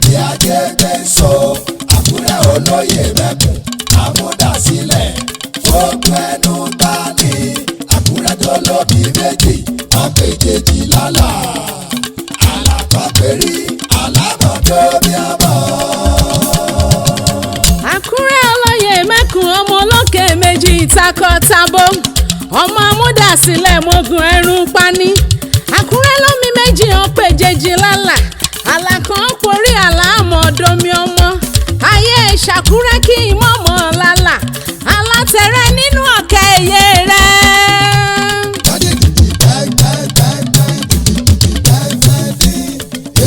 Èyí àgbègbè so Àkúrẹ́ olóyè mẹ́kùn àmúdásílẹ̀ gbogbo ẹnu ta ni Àkúrẹ́ tó lóbi méjì ọ̀pẹ̀jẹ̀jì lọ́la àlàkọ́pẹ̀rí alábọ̀dọ̀ bí ọmọ. Àkúrẹ́ olóyè mẹ́kùn ọmọ olókè méjì takọtabo ọmọ amúdásílẹ̀ mogun ẹrù pani. Àkúrẹ́ lómi méjì ọ̀pẹ̀jẹ̀jì lọ́la àlàkàn porí àlàmọ̀dọ́mi ọmọ ayé ìṣàkúrẹ́ kí ìmọ̀mọ́ lálà alátẹ̀rẹ́ nínú ọ̀kẹ́ ẹ̀yẹ rẹ̀.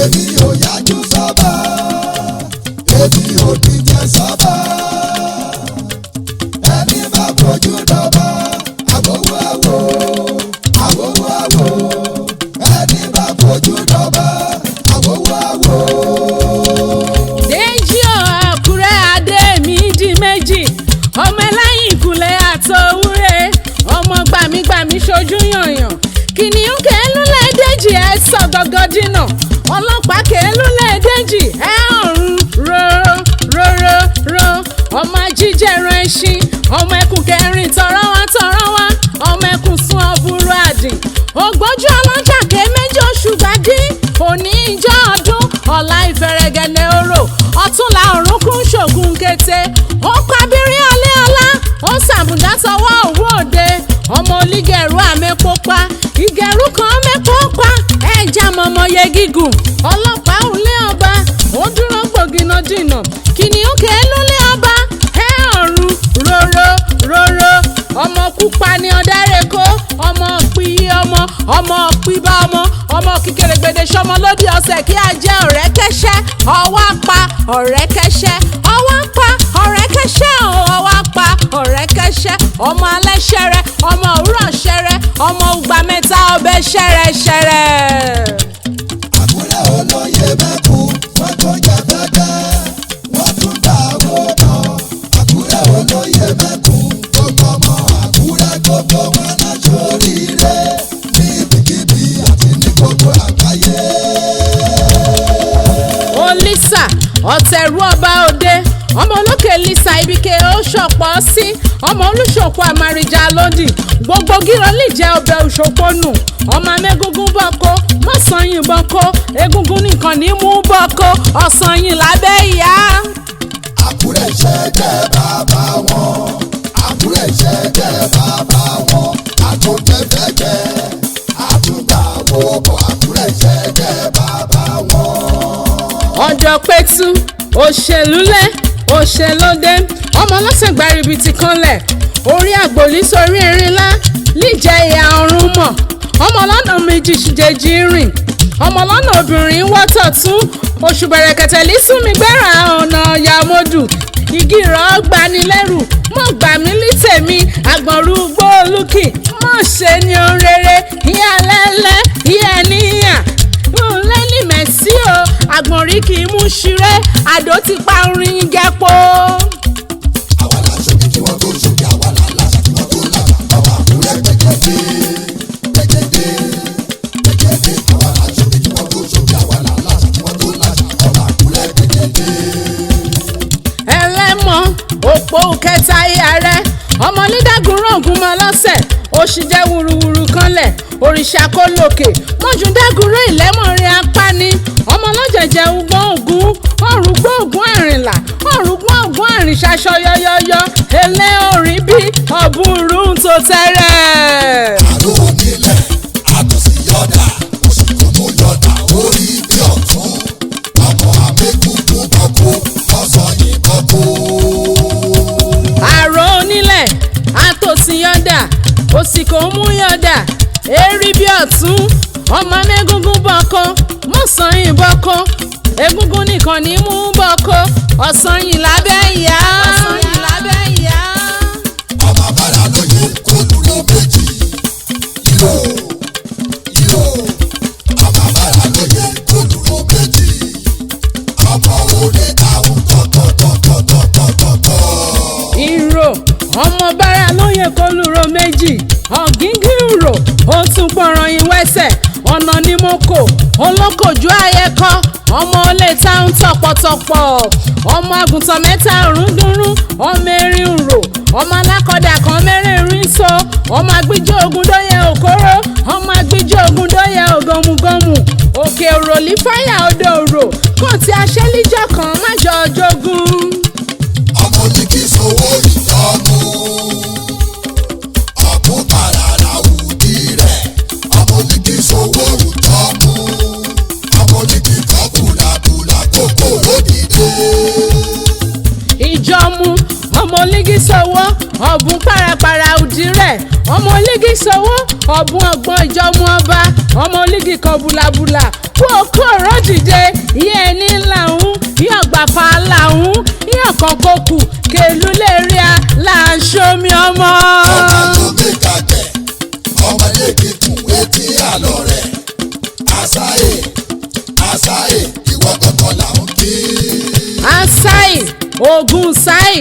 Èmi ò yájú sábà, èmi ò díjẹ sábà. Ẹni bá fojú dọ́bà, àwòwò àwò, àwòwò àwò. Ẹni bá fojú dọ́bà, àwòwò àwò. Deji of Akure adé mi di méjì ọmọ ẹlẹ́yìn ìkúlẹ̀ àtòwúrẹ́ ọmọ gbàmígbàmí ṣojú yànyàn kìnìún kẹ́lúlẹ̀ Deji ẹ̀ sọ gọ́gọ́ dínà ọlọ́pàá kẹ́lúlẹ̀ Deji ẹ̀ ọ̀run róró ọmọ ajíjẹran ẹṣin ọmọ ẹkùn kẹrin tọrọ wá ọmọ ẹkùn sún ọbúrú àdìn ògbójú ọlọ́jà ké méjì oṣù gbadí òní ìjọ ọdún ọ̀la ìfẹ̀rẹ̀gẹ̀nẹ̀ orò ọ̀túnla ọ̀rúnkún ṣògùn kété ó pabiri alẹ́ ọlá ó sàbùdá tọwọ́ òwú òde ọmọ olígẹ̀rú àmẹ́pọ́pá ìgẹ̀rú kan mẹ́pọ́pá ẹja mọ̀mọ́yẹ gígùn ọlọ́pàá òlé ọba ó dúró gbògìnà dìnà kìnìún kẹ́lúlé ọba ẹ̀ ọ̀run róró ọmọ kúpa ni ọ̀dẹ́rẹ́kọ́ ọmọ píyí ọmọ píbá ọmọ kíkèrègbèdè sọmọ lódì ọ̀sẹ̀ kí a jẹ́ ọ̀rẹ́ kẹ́sẹ́ ọwọ́ pa ọ̀rẹ́ kẹ́sẹ́ ọwọ́ pa ọ̀rẹ́ kẹ́sẹ́ ọwọ́ pa ọ̀rẹ́ kẹ́sẹ́ ọmọ alẹ́ ṣẹrẹ ọmọ òwúrọ̀ ṣẹrẹ ọmọ ògbà mẹ́ta ọbẹ̀ ṣẹrẹ. Àkúrẹ́ olóyè mẹ́kùn wọ́n tún jẹ fẹ́fẹ́ wọ́n tún dá owó náà. Àkúrẹ́ olóyè mẹ́kùn gbogbo ọmọ Àkúrẹ́ gbogbo wọn láṣọ oríire ní ibikíbi àti ní gbogbo àgbáyé. Olisa ọ̀tẹ̀rú ọba òde ọmọ olókè lisa ibike ó ṣọ̀pọ̀ sí ọmọ olùṣòpọ̀ àmàrìjà lódì gbogbo gírọ́lì jẹ́ ọbẹ̀ òṣòpọ̀nù ọmọ amẹ́gúngún bọ́kọ́ mọ́sàn-án bọ́kọ́ egúngún nìkan ní mú bọ́kọ́ ọ̀sán yìí lábẹ́ ìyá. Àkúrẹ́ ṣẹ̀jẹ̀ bàbá wọn Àkúrẹ́ ṣẹ̀jẹ̀ bàbá wọn àtúntẹ̀fẹ̀jẹ̀ àtúntàwọ̀ bọ̀ Àkúrẹ́ ṣẹ̀jẹ̀ bàbá wọn. Ọjọ́ pẹ̀tù òṣèlúlẹ̀ òṣèlódé ọmọ ọlọ́sẹ̀ gbàrìbìtì kanlẹ̀ orí àgbòlí sórí erinlá líjẹ ìyá ọ̀run mọ̀ ọmọ ọlọ́nà méjì jèjì rìn ọmọ ọlọ́nà obìnrin wọ́tọ̀ tún oṣù bẹ̀rẹ̀kẹ̀tẹ̀ lísùnmi gbẹ́ra ọ̀nà yàmọ́dù igi ìrọ̀ gbanilẹ́rù mọ̀ gbà mí lí tèmi àgbọ̀nrú gbóòlùkì mọ̀ ṣe ni ohun rere ìyá lẹ́lẹ́ ìyá níyà lẹ́ni mẹ́sì o àgbọ̀nrí kì í mú ṣeré àdó ti pa orin gẹ́pọ̀. Àwa la ṣòkè kí wọ́n tó ṣòkè àwa la láṣà kí wọ́n tó láṣà ọmọ Àkúrẹ́ gbẹgẹdẹ àwa la ṣòkè kí wọ́n tó ṣòkè àwa la láṣà kí wọ́n tó láṣà ọmọ Àkúrẹ́ gbẹgẹdẹ. Ẹlẹ́mọ òpó kẹta ìyá rẹ ọmọ lídàgúnrán ògùn mọ lọ́sẹ̀ oṣù jẹ́ wùrùwùrù kanlẹ̀ òrìṣà kó lòkè mọ́júndàgúnrán ìlẹ́mọ̀rin apáni ọmọ ọlọ́jẹ̀jẹ̀ ugbọ́n ògún ọ̀rùngbọ́n ògún àrìnlà ọ̀rùngbọ́n ògún àrìnṣaṣọ yọyọyọ elé orin bí ọ̀bùnrún tó tẹ́rẹ̀. Àrùn onílẹ̀ àtòsí yọ̀dà oṣù tó mú yọ̀dà orí bí ọ̀tún ọmọ àmẹ́kùnkùn kọ́kú ọ̀sán yìí kọ́kú. Àrò onílẹ̀ àtòsí yọ̀dà òsì kò mú yọ̀dà èrí bí ọ̀tún ọmọ amẹ́gúngún bọ́kọ́ mọ̀sán yìí bọ́kọ́ egúngún nìkan ní mú bọ́kọ́ ọ̀sán yìí lábẹ́ ìyá. Ọmọ abala lóye kó dúró méjì yíyó ọmọ abala lóye kó dúró méjì ọmọ òde táwọn tọ̀tọ̀tọ̀tọ̀tọ̀tọ̀. Ìrò ọmọ bára lóye kó lúro méjì ọ̀gíngìn rò ó tún pọ̀ràn ìwẹ́sẹ̀ ọ̀nà ni mo kò olókòjú ayẹkọ ọmọ olè táwọn tọ̀pọ̀tọ̀pọ̀ ọmọ àgùntàn mẹ́ta òrùndúnrún ọmọ erin rò ọmọ alákọ̀dà kan mẹ́rẹ̀ẹ̀rin so ọmọ agbíjọ́ ogun dóyè òkóró ọmọ agbíjọ́ ogun dóyè ògọ̀mùgọ̀mù òkè òrò lífáyà odò òrò kàn tí aṣẹ́líjọ́ kan májọ ọjọ́gún. ọmọ ní kí sowó ìtọ́mú ọ̀pọ̀ kàràrà òdì rẹ̀ ọmọ ní kí sowó ìtọ́mú ọmọ ní kí kọ́ bùlàbùlà kókó lódìdé. ìjọmu ọmọ olígi sọwọ́ ọ̀bùn pàràpàrà òdì rẹ̀ ọmọ olígi sọwọ́ ọ̀bùn ọgbọ́n ìjọmu ọba ọmọ olígi kan bùlàbùlà kú òkú ọ̀rọ̀ dìde iye ẹni làwọn iye ọ̀gbàfà làwọn iye ọ̀kan kókù kèlú lè rí a là ń ṣomi ọmọ. ọmọ tó gbé kàkẹ́ ọmọ lèkì tún etí àlọ́ rẹ̀ àṣàyè ìwọ kankan làwọn kí. àṣàyè ogun sáì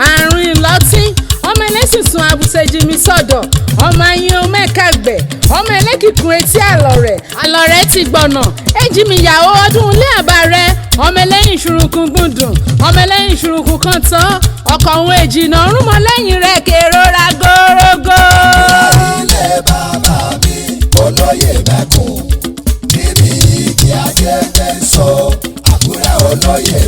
àrùn ìlọtí ọmọ ẹlẹ́sìn sun abùsẹ̀jì mi sọ̀dọ̀ ọmọ ayé o mẹ́kàgbẹ̀ ọmọ ẹlẹ́kìkún etí àlọ́ rẹ̀ ti gbọ̀nà èjì mi ìyàwó ọdún ilé àbá rẹ̀ ọmọ ẹlẹ́yìn ìṣurùkùn gùndùn ọmọ ẹlẹ́yìn ìṣurùkùn kan tán ọkọ̀ òun èjìnà rúmọ lẹ́yìn rẹ̀ kérora górógó. ilé bàbá mi olóyè mẹ́kùn níbi igi ajé gbé so Àkúrẹ́ olóyè